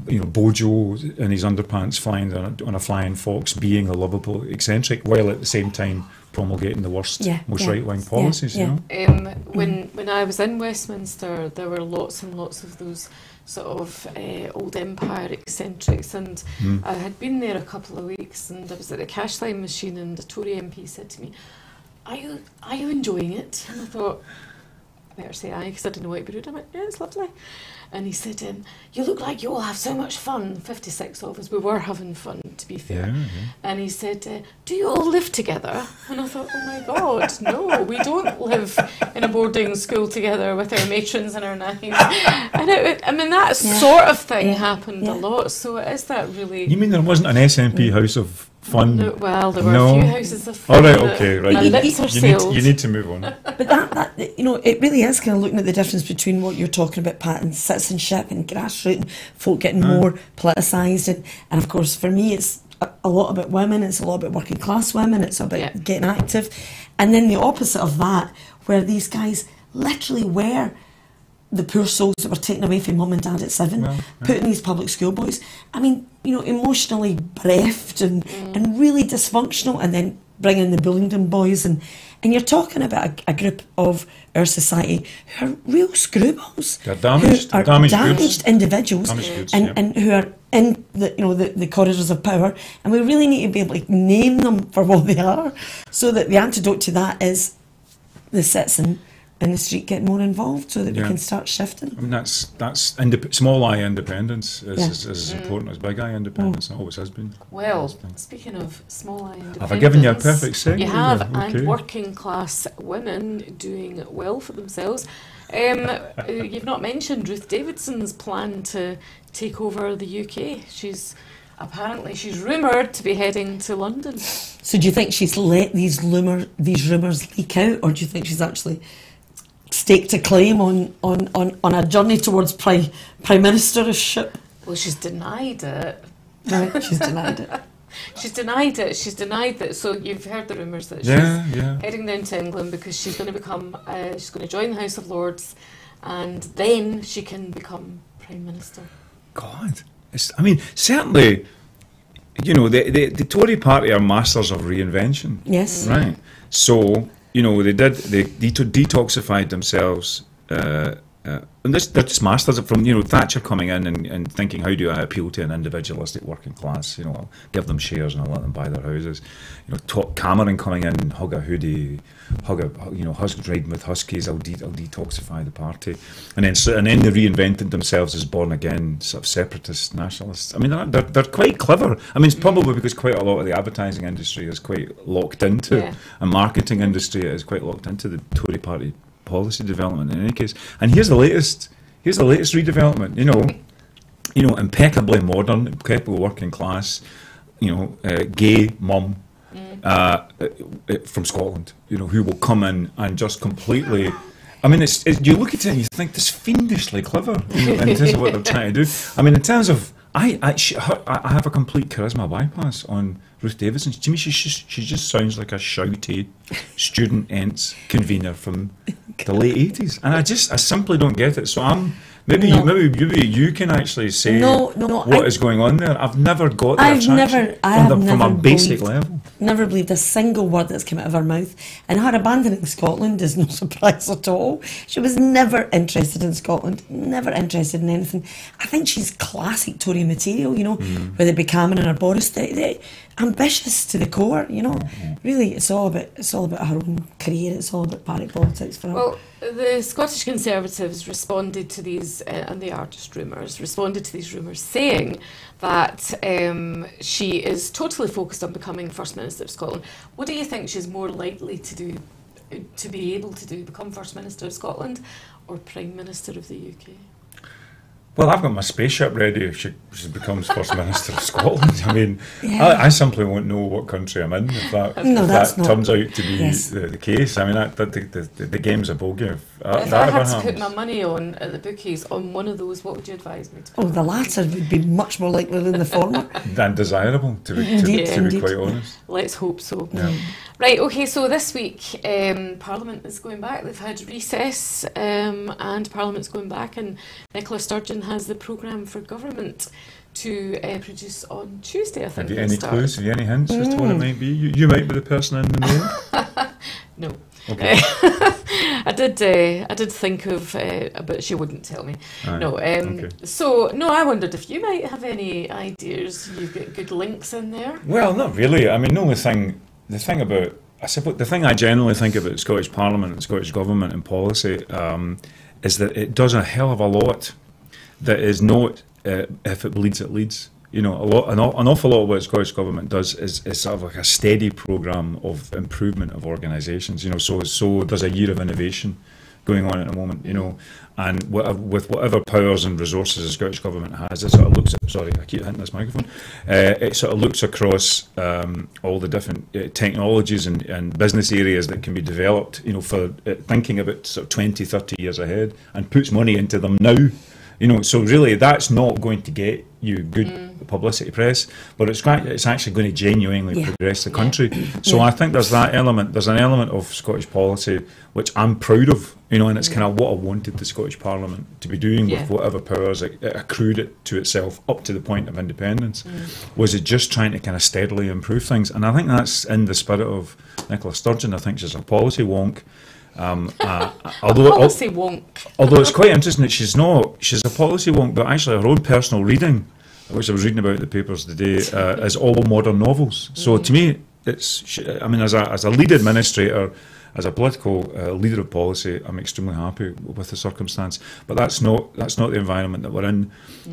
Bojo in his underpants flying on a flying fox, being a lovable eccentric, while at the same time promulgating the worst, most right-wing policies. When I was in Westminster, there were lots and lots of those sort of old empire eccentrics, and I had been there a couple of weeks, and I was at the cash line machine, and the Tory MP said to me, "Are you enjoying it?" And I thought, I better say aye, because I didn't know what to be rude. I went, yeah, it's lovely. And he said, you look like you all have so much fun. 56 of us, we were having fun. Parliament, to be fair. And he said, do you all live together? And I thought, oh my God, no, we don't live in a boarding school together with our matrons and our nannies. And that sort of thing happened a lot. So is that really... You mean there wasn't an SNP House of Fun? No, well, there were a few houses of fun. All right, okay, right. You need to move on. But that it really is kind of looking at the difference between what you're talking about, Pat, and citizenship and grassroots and folk getting more politicised. And of course, for me, it's a lot about women, it's a lot about working class women, it's about getting active. And then the opposite of that, where these guys literally were the poor souls that were taken away from mum and dad at 7, put in these public school boys. I mean, emotionally bereft and really dysfunctional, and then bring in the Bullingdon boys. And you're talking about a group of our society who are real screwballs. They're damaged. Who are damaged individuals, and who are in the corridors of power. And we really need to be able to name them for what they are, so that the antidote to that is the citizen in the street get more involved, so that we can start shifting. I mean, that's small I independence is as important as big I independence. It always has been. Well, speaking of small I independence, have I given you a perfect segue? You have, and working class women doing well for themselves. You've not mentioned Ruth Davidson's plan to take over the UK. She's rumoured to be heading to London. So do you think she's let these rumours leak out, or do you think she's actually staked a claim on a journey towards prime ministership? Well, she's denied it. Right, she's denied it. She's denied it. She's denied that. So you've heard the rumours that she's heading down to England because she's going to become. She's going to join the House of Lords, and then she can become Prime Minister. God, certainly, the Tory Party are masters of reinvention. Yes, right. So they detoxified themselves. And they're just masters of, from Thatcher coming in and thinking, how do I appeal to an individualistic working class? I'll give them shares and I'll let them buy their houses. Cameron coming in and hug a hoodie, riding with huskies. I'll detoxify the party, and then they reinvented themselves as born again sort of separatist nationalists. They're quite clever. It's probably because quite a lot of the advertising industry is quite locked into, and marketing industry is quite locked into the Tory party policy development in any case. And here's the latest redevelopment, impeccably modern, impeccably working class, gay mum from Scotland, who will come in and just completely, you look at it and you think this fiendishly clever, in terms of what they're trying to do. In terms of, I have a complete charisma bypass on Ruth Davidson. To me, she just sounds like a shouty student ents convener from the late 80s, and I simply don't get it. So maybe you can actually say what is going on there. I've never got that from a basic level. Never believed a single word that's come out of her mouth, and her abandoning Scotland is no surprise at all. She was never interested in Scotland, never interested in anything. I think she's classic Tory material, whether it be Cameron or Boris. They ambitious to the core, Really, it's all about her own career. It's all about party politics for her. Well, the Scottish Conservatives responded to these, and they are just rumours, saying that she is totally focused on becoming First Minister of Scotland. What do you think she's more likely to do, to be able to do, become First Minister of Scotland or Prime Minister of the UK? Well, I've got my spaceship ready if she becomes First Minister of Scotland. I simply won't know what country I'm in if that turns out to be the case. The game's a bogey. If I had to put my money on at the bookies on one of those, what would you advise me to put? The latter would be much more likely than the former. Than desirable, to be quite honest. Let's hope so. Yeah. Right, okay, so this week Parliament is going back. They've had recess and Parliament's going back, and Nicola Sturgeon has the programme for government to produce on Tuesday, I think. Have you any clues? Have you any hints as to what it might be? You might be the person in the know. No. Okay. I did think of, but she wouldn't tell me. Right. No. Okay. So no, I wondered if you might have any ideas. You've got good links in there. Well, not really. The thing I generally think about Scottish Parliament and Scottish Government and policy is that it does a hell of a lot that is not, if it bleeds, it leads. you know, an awful lot of what the Scottish Government does is sort of like a steady programme of improvement of organisations, you know, so there's a year of innovation going on at the moment, you know, and with whatever powers and resources the Scottish Government has, it sort of looks at, sorry, I keep hitting this microphone, it sort of looks across all the different technologies and business areas that can be developed, you know, for thinking about sort of 20, 30 years ahead, and puts money into them now. You know, so really that's not going to get you good publicity press, but it's actually going to genuinely progress the country. So I think there's that element. There's an element of Scottish policy which I'm proud of, you know, and it's kind of what I wanted the Scottish Parliament to be doing with whatever powers it accrued it to itself up to the point of independence. Was it just trying to kind of steadily improve things? And I think that's in the spirit of Nicola Sturgeon. I think she's a policy wonk. Although it's quite interesting that she's a policy wonk, but actually her own personal reading, which I was reading about in the papers today, is all modern novels. So to me, I mean, as a lead administrator, as a political leader of policy, I'm extremely happy with the circumstance. But that's not the environment that we're in.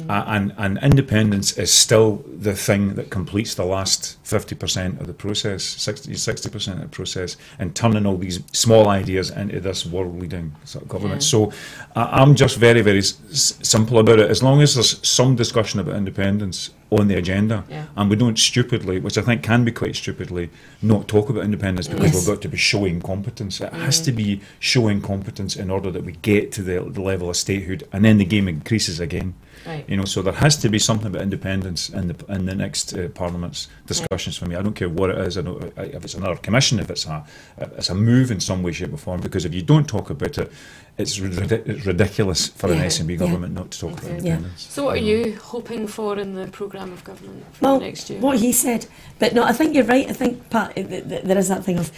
And independence is still the thing that completes the last 50% of the process, 60% of the process, and turning all these small ideas into this world-leading sort of government. So I'm just very, very simple about it. As long as there's some discussion about independence on the agenda, and we don't stupidly, which I think can be quite stupidly, not talk about independence because we've got to be showing competence. It has to be showing competence in order that we get to the level of statehood, and then the game increases again. Right. You know, so there has to be something about independence in the next Parliament's discussions for me. I don't care what it is. I don't if it's another commission, if it's a move in some way, shape or form. Because if you don't talk about it, it's ridiculous for an SNP government not to talk about independence. So what are you hoping for in the programme of government for next year? What he said. But no, I think you're right. I think, Pat, there is that thing of,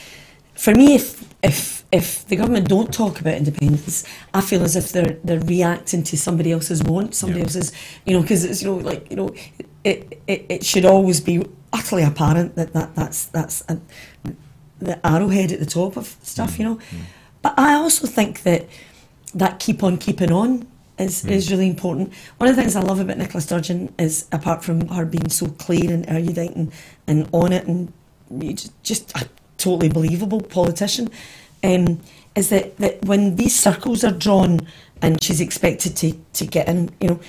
for me, if the government don't talk about independence, I feel as if they're reacting to somebody else's want, somebody else's, you know, because it's, you know, like, you know, it should always be utterly apparent that's the arrowhead at the top of stuff, you know. But I also think that keep on keeping on is really important. One of the things I love about Nicola Sturgeon is, apart from her being so clear and erudite and on it, and just a totally believable politician, is that when these circles are drawn and she's expected to get in, you know,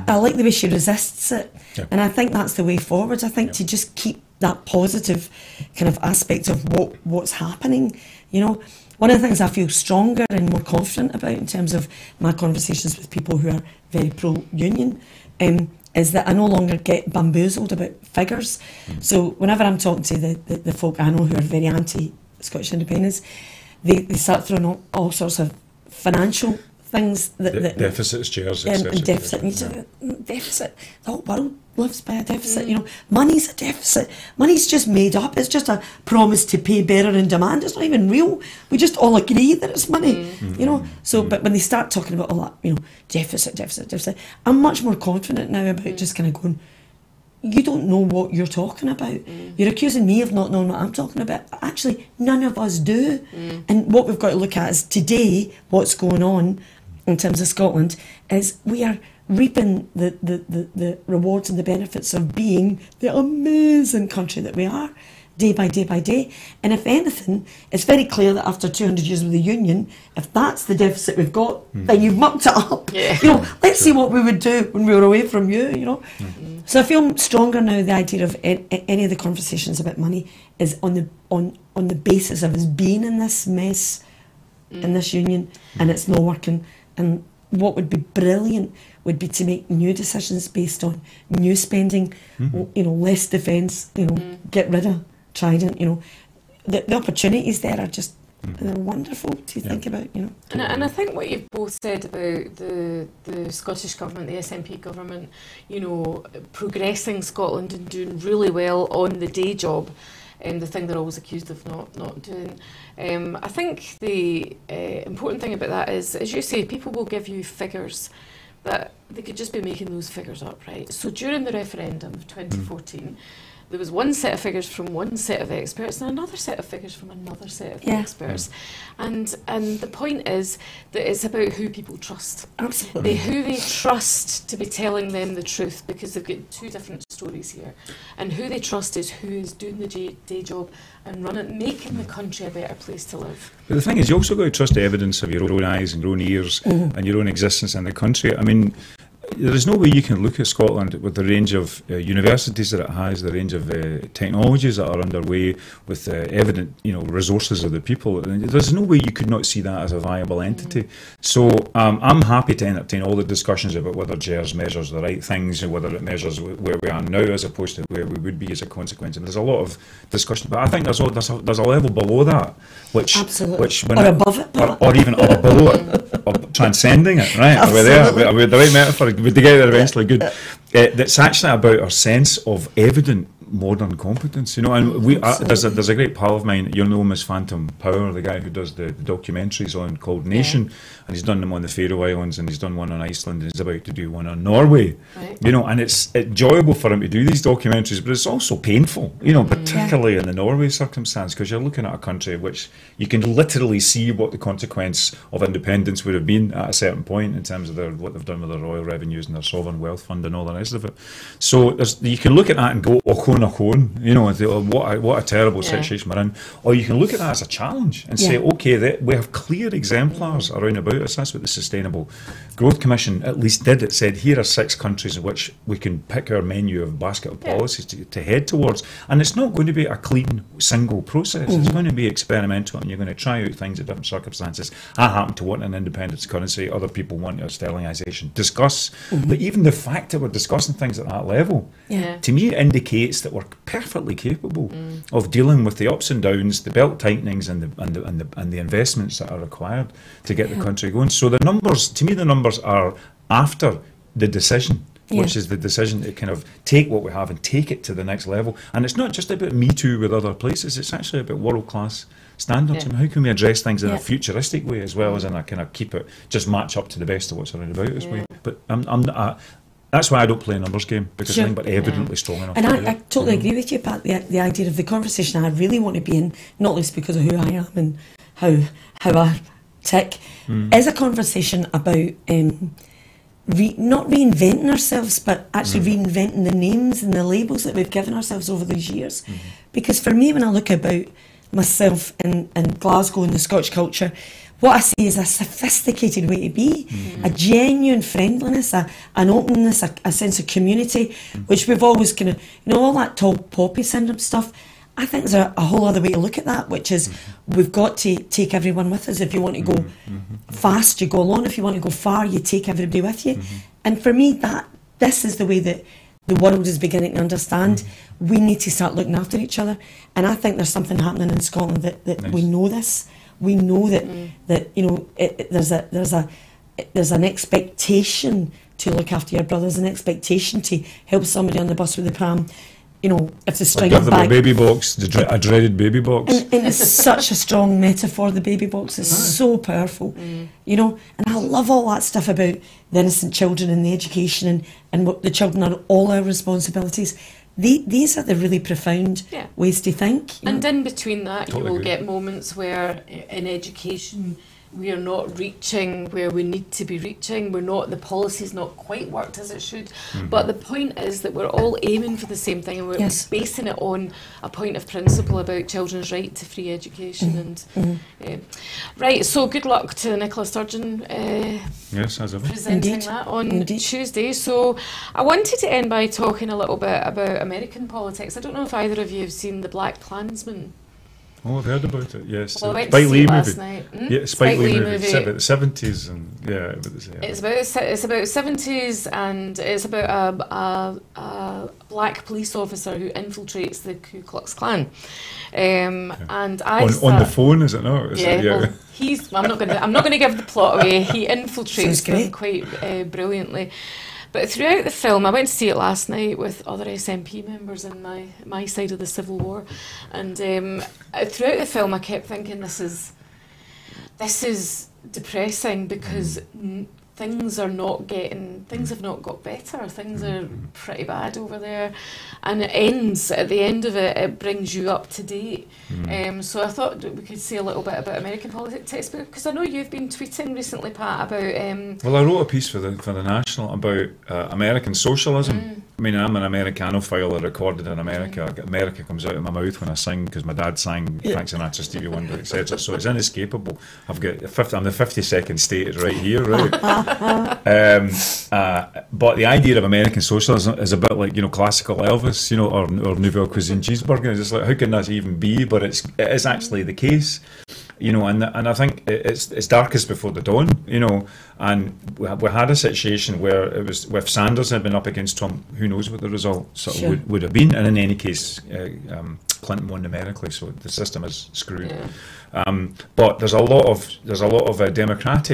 I like the way she resists it, and I think that's the way forward. I think to just keep that positive kind of aspect of what's happening, you know. One of the things I feel stronger and more confident about in terms of my conversations with people who are very pro-union is that I no longer get bamboozled about figures. So whenever I'm talking to the folk I know who are very anti-Scottish independence, they start throwing all sorts of financial things that deficits, chairs, and deficit. Deficit. The whole world lives by a deficit. You know, money's a deficit. Money's just made up. It's just a promise to pay bearer in demand. It's not even real. We just all agree that it's money. You know. So, but when they start talking about all that, you know, deficit, I'm much more confident now about just kind of going, you don't know what you're talking about. You're accusing me of not knowing what I'm talking about. Actually, none of us do. And what we've got to look at is today, what's going on in terms of Scotland is we are reaping the rewards and the benefits of being the amazing country that we are, day by day by day. And if anything, it's very clear that after 200 years with the Union, if that's the deficit we've got, then you've mucked it up. You know, let's see what we would do when we were away from you, you know. So I feel stronger now. The idea of any of the conversations about money is on the basis of us being in this mess, in this union, and it's not working. And what would be brilliant would be to make new decisions based on new spending, you know, less defence, you know, get rid of Trident, you know. The opportunities there are just they're wonderful to think about, you know. And I think what you've both said about the Scottish Government, the SNP government, you know, progressing Scotland and doing really well on the day job, the thing they're always accused of not doing. I think the important thing about that is, as you say, people will give you figures, but they could just be making those figures up, right? So during the referendum of 2014, there was one set of figures from one set of experts and another set of figures from another set of experts. And the point is that it's about who people trust. Absolutely. Who they trust to be telling them the truth, because they've got two different stories here. And who they trust is who is doing the day job and making the country a better place to live. But the thing is, you also got to trust the evidence of your own eyes and your own ears and your own existence in the country. I mean, there is no way you can look at Scotland with the range of universities that it has, the range of technologies that are underway, with evident, resources of the people. There's no way you could not see that as a viable entity. So I'm happy to entertain all the discussions about whether GERS measures the right things, and whether it measures where we are now as opposed to where we would be as a consequence. And there's a lot of discussion, but I think there's a level below that, which or above it, or even up below it, or transcending it. Right, are we there? Are we the right metaphor? We'd get there eventually. Good. That's actually about our sense of evident modern competence, and there's a great pal of mine, you'll know him as Phantom Power, the guy who does the documentaries on called Nation, and he's done them on the Faroe Islands, and he's done one on Iceland, and he's about to do one on Norway, and it's enjoyable for him to do these documentaries, but it's also painful, particularly in the Norway circumstance, because you're looking at a country which you can literally see what the consequence of independence would have been at a certain point in terms of what they've done with their royal revenues and their sovereign wealth fund and all the rest of it. So you can look at that and go, what a terrible situation we're in. Or you can look at that as a challenge and say, okay, we have clear exemplars around about us. That's what the Sustainable Growth Commission at least did. It said, here are 6 countries in which we can pick our menu of basket of policies to head towards. And it's not going to be a clean, single process. It's going to be experimental, and you're going to try out things at different circumstances. I happen to want an independence currency. Other people want a sterlingisation. Discuss. But even the fact that we're discussing things at that level, to me, it indicates that we're perfectly capable of dealing with the ups and downs, the belt tightenings, and the investments that are required to get the country going. So the numbers are after the decision, which is the decision to kind of take what we have and take it to the next level. And it's not just about Me Too with other places, it's actually about world-class standards. And how can we address things in a futuristic way as well as in a kind of keep it, just match up to the best of what's around about us way. But that's why I don't play a numbers game, because I think we're evidently strong enough. And I totally agree with you, Pat. The idea of the conversation I really want to be in, not least because of who I am and how I tick, is a conversation about not reinventing ourselves, but actually reinventing the names and the labels that we've given ourselves over these years. Because for me, when I look about myself in Glasgow and the Scottish culture, what I see is a sophisticated way to be, a genuine friendliness, an openness, a sense of community, which we've always kind of, all that tall poppy syndrome stuff. I think there's a whole other way to look at that, which is we've got to take everyone with us. If you want to go fast, you go along. If you want to go far, you take everybody with you. And for me, this is the way that the world is beginning to understand. We need to start looking after each other. And I think there's something happening in Scotland that we know this. We know that there's an expectation to look after your brothers, an expectation to help somebody on the bus with the pram. If the string give them bag, a baby box, a dreaded baby box. And it's such a strong metaphor. The baby box is so powerful, and I love all that stuff about the innocent children and the education and what the children are all our responsibilities. These are the really profound ways to think. And in between that, you will get moments where in education we are not reaching where we need to be reaching. The policy's not quite worked as it should. But the point is that we're all aiming for the same thing, and we're basing it on a point of principle about children's right to free education. Right, so good luck to Nicola Sturgeon as ever. presenting that on Tuesday. So I wanted to end by talking a little bit about American politics. I don't know if either of you have seen The Black Klansman. Oh, I've heard about it, yes. Well, I went Spike to see Lee it last movie. night. Yeah, Spike Lee movie. It's about the 70s and It's about 70s, and it's about a black police officer who infiltrates the Ku Klux Klan. And I on the phone, is it not? Well, I'm not going to give the plot away. He infiltrates them quite brilliantly. But throughout the film, I went to see it last night with other SNP members in my side of the Civil War, and throughout the film I kept thinking this is depressing, because things have not got better. Things are pretty bad over there, and at the end of it, it brings you up to date. So I thought we could say a little bit about American politics, because I know you've been tweeting recently, Pat, about. Well, I wrote a piece for the National about American socialism. I mean, I'm an Americanophile. I recorded in America. America comes out of my mouth when I sing, because my dad sang Frank Sinatra, Stevie Wonder, etc. So it's inescapable. I'm the 52nd state is right here, right? But the idea of American socialism is a bit like, classical Elvis, or Nouvelle Cuisine cheeseburger. It's like, how can that even be? But it is actually the case. And I think it's darkest before the dawn, and we had a situation where it was, if Sanders had been up against Trump, who knows what the result would have been, and in any case, Clinton won numerically, so the system is screwed. But there's a lot of Democrats,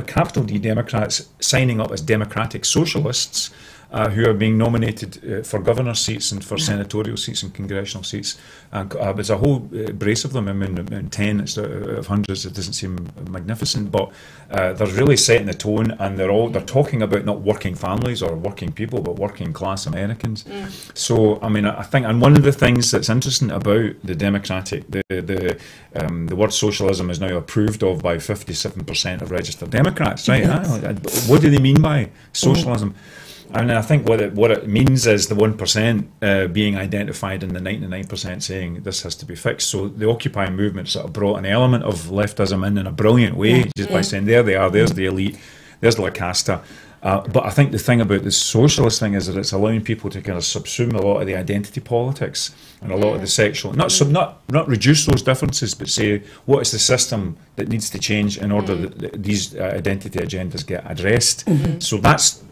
capital D Democrats, signing up as democratic socialists. Who are being nominated for governor seats and for senatorial seats and congressional seats. And there's a whole brace of them. I mean, 10 out of hundreds. It doesn't seem magnificent, but they're really setting the tone, and they're talking about not working families or working people, but working class Americans. So, I mean, I think, and one of the things that's interesting about the democratic, the word socialism is now approved of by 57% of registered Democrats, right? What do they mean by socialism? And I think what it means is the 1% being identified and the 99% saying this has to be fixed. So the Occupy movement sort of brought an element of leftism in a brilliant way, just by saying, there they are, there's the elite, there's La Casta. But I think the thing about the socialist thing is that it's allowing people to kind of subsume a lot of the identity politics and a lot of the sexual, not reduce those differences, but say, what is the system that needs to change in order that these identity agendas get addressed? So that's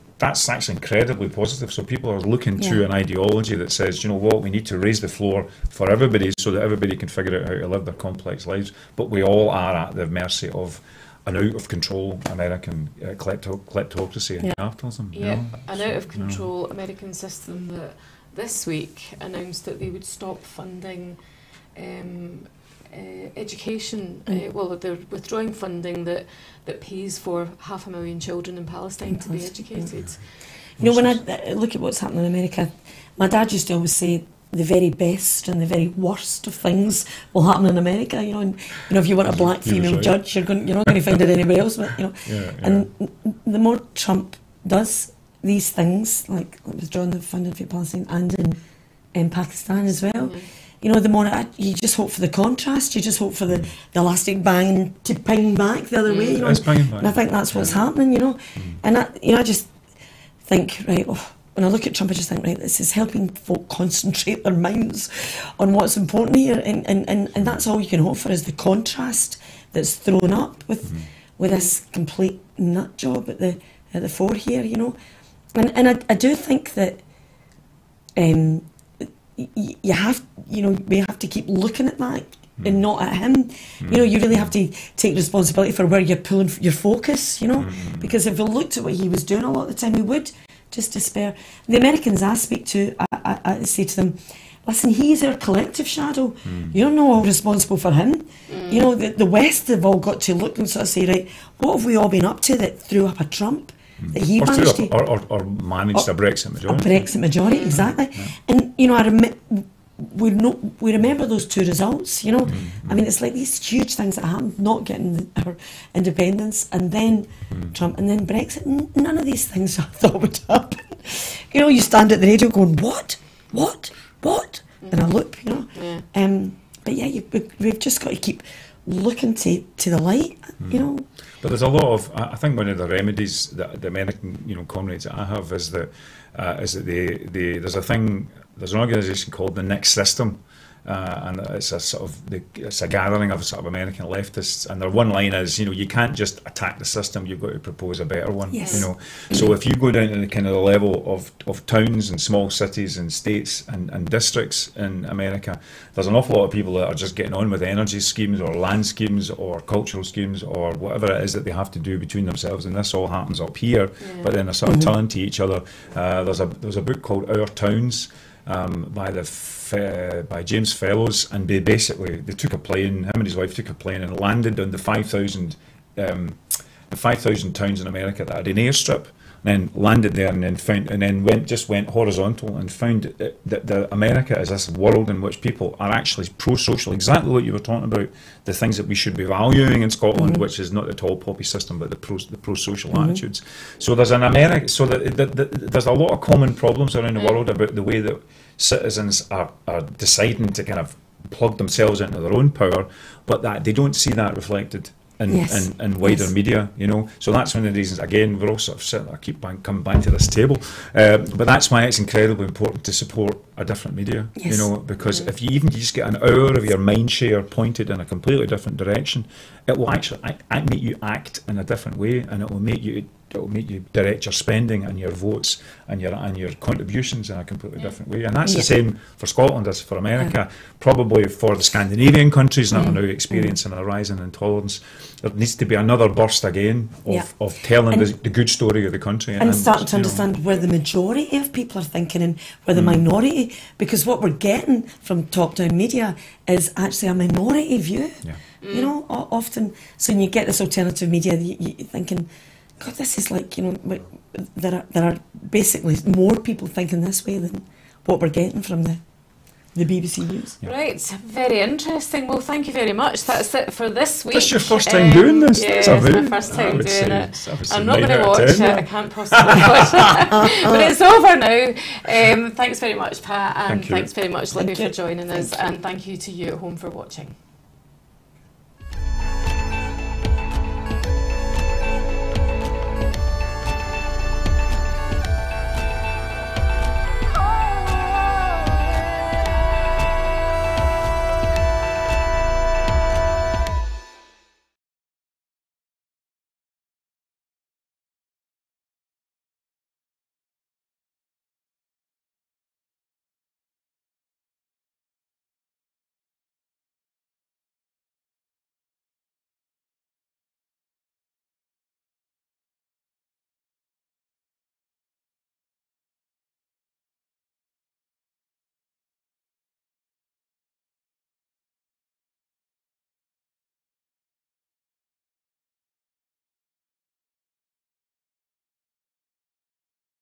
actually incredibly positive. So people are looking to an ideology that says, you know what, we need to raise the floor for everybody so that everybody can figure out how to live their complex lives, but we all are at the mercy of an out-of-control American kleptocracy and capitalism. An out-of-control American system that this week announced that they would stop funding education. Well, they're withdrawing funding that pays for 500,000 children in Palestine to be educated. When I look at what's happening in America, my dad used to always say the very best and the very worst of things will happen in America. And if you want a black female judge, you're not going to find it anywhere else. But, and the more Trump does these things, like withdrawing the funding for Palestine and in Pakistan as well. The more you just hope for the contrast, you just hope for the elastic bang to ping back the other way. And I think that's what's happening. And I just think, right, when I look at Trump, I just think, right, this is helping folk concentrate their minds on what's important here, and that's all you can hope for is the contrast that's thrown up with this complete nut job at the fore here. And I do think that. We have to keep looking at that and not at him. You really have to take responsibility for where you're pulling your focus, because if we looked at what he was doing a lot of the time, we would just despair. The Americans I speak to, I say to them, listen, he's our collective shadow. You're not all responsible for him. The West have all got to look and sort of say, right, what have we all been up to that threw up a Trump? That he managed or managed a Brexit majority. A Brexit majority, exactly. And we remember those two results. I mean, it's like these huge things that happened, not getting our independence, and then Trump, and then Brexit. None of these things I thought would happen. You stand at the radio going, what, in a loop. But we've just got to keep looking to the light. But there's a lot of, I think one of the remedies that the American, comrades that I have is that there's an organisation called the Next System, and it's a gathering of sort of American leftists, and their one line is, you can't just attack the system, you've got to propose a better one. Yes. So if you go down to the kind of the level of towns and small cities and states and districts in America, there's an awful lot of people that are just getting on with energy schemes or land schemes or cultural schemes or whatever it is that they have to do between themselves, and this all happens up here, but then they're sort of turning to each other. There's a book called Our Towns, by James Fellows, and they took a plane, him and his wife took a plane and landed on the 5,000 in 5,000 towns in America that had an airstrip, and then landed there and then went horizontal and found that America is this world in which people are actually pro-social, exactly what you were talking about, the things that we should be valuing in Scotland, which is not the tall poppy system, but the pro-social attitudes. So there's there's a lot of common problems around the world about the way that citizens are deciding to kind of plug themselves into their own power, but that they don't see that reflected in wider media, you know. So that's one of the reasons, again, we're all sort of sitting, I keep coming back to this table, but that's why it's incredibly important to support a different media, you know, because if you just get an hour of your mind share pointed in a completely different direction, it will actually make you act in a different way, and it will make you direct your spending and your votes and your contributions in a completely different way. And that's the same for Scotland as for America, probably for the Scandinavian countries that are now experiencing a rise in intolerance. There needs to be another burst again of telling the good story of the country. And starting to understand where the majority of people are thinking and where the minority, because what we're getting from top-down media is actually a minority view. You know, often, so when you get this alternative media, you're thinking, God, this is like, you know, there are basically more people thinking this way than what we're getting from the BBC News. Right, very interesting. Well, thank you very much. That's it for this week. This your first time doing this? Yeah, it's my first time doing it. I'm not going to watch it. I can't possibly watch it. But it's over now. Thanks very much, Pat, and thanks very much, Libby, for joining us, and thank you to you at home for watching.